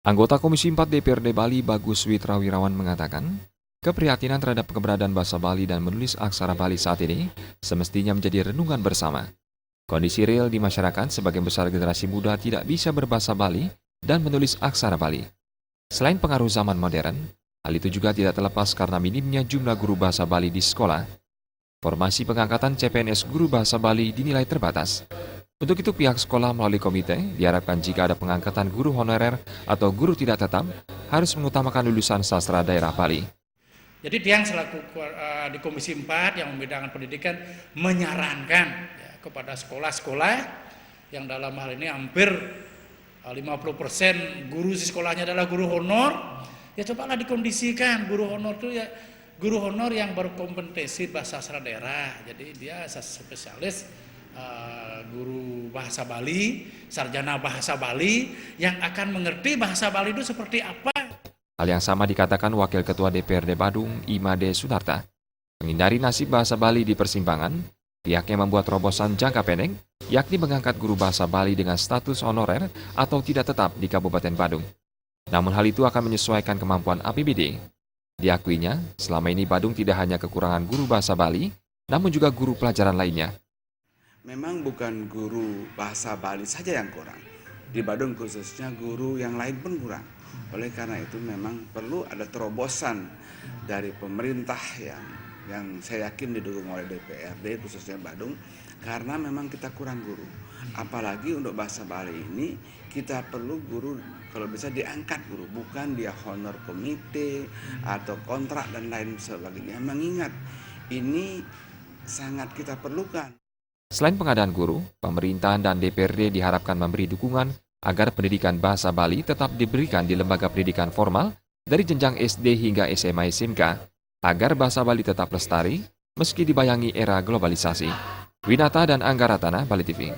Anggota Komisi 4 DPRD Bali Bagus Witrawirawan mengatakan, keprihatinan terhadap keberadaan bahasa Bali dan menulis aksara Bali saat ini semestinya menjadi renungan bersama. Kondisi real di masyarakat sebagian besar generasi muda tidak bisa berbahasa Bali dan menulis aksara Bali. Selain pengaruh zaman modern, hal itu juga tidak terlepas karena minimnya jumlah guru bahasa Bali di sekolah. Formasi pengangkatan CPNS guru bahasa Bali dinilai terbatas. Untuk itu pihak sekolah melalui komite diharapkan jika ada pengangkatan guru honorer atau guru tidak tetap harus mengutamakan lulusan sastra daerah Bali. Jadi dia yang selaku di Komisi 4 yang membedakan pendidikan menyarankan ya, kepada sekolah-sekolah yang dalam hal ini hampir 50% guru di sekolahnya adalah guru honor, ya cobalah dikondisikan guru honor itu ya guru honor yang berkompetensi bahasa sastra daerah. Jadi dia spesialis guru bahasa Bali, sarjana bahasa Bali yang akan mengerti bahasa Bali itu seperti apa. Hal yang sama dikatakan Wakil Ketua DPRD Badung, Imade Sunarta. Menghindari nasib bahasa Bali di persimpangan, pihaknya membuat terobosan jangka pendek, yakni mengangkat guru bahasa Bali dengan status honorer atau tidak tetap di Kabupaten Badung. Namun hal itu akan menyesuaikan kemampuan APBD. Diakuinya, selama ini Badung tidak hanya kekurangan guru bahasa Bali, namun juga guru pelajaran lainnya. Memang bukan guru bahasa Bali saja yang kurang. Di Badung khususnya guru yang lain pun kurang. Oleh karena itu memang perlu ada terobosan dari pemerintah yang saya yakin didukung oleh DPRD khususnya Badung, karena memang kita kurang guru. Apalagi untuk bahasa Bali ini kita perlu guru kalau bisa diangkat guru, bukan dia honor komite atau kontrak dan lain sebagainya. Mengingat ini sangat kita perlukan. Selain pengadaan guru, pemerintahan dan DPRD diharapkan memberi dukungan agar pendidikan bahasa Bali tetap diberikan di lembaga pendidikan formal dari jenjang SD hingga SMA SMK, agar bahasa Bali tetap lestari meski dibayangi era globalisasi. Winata dan Anggaratana, Bali TV.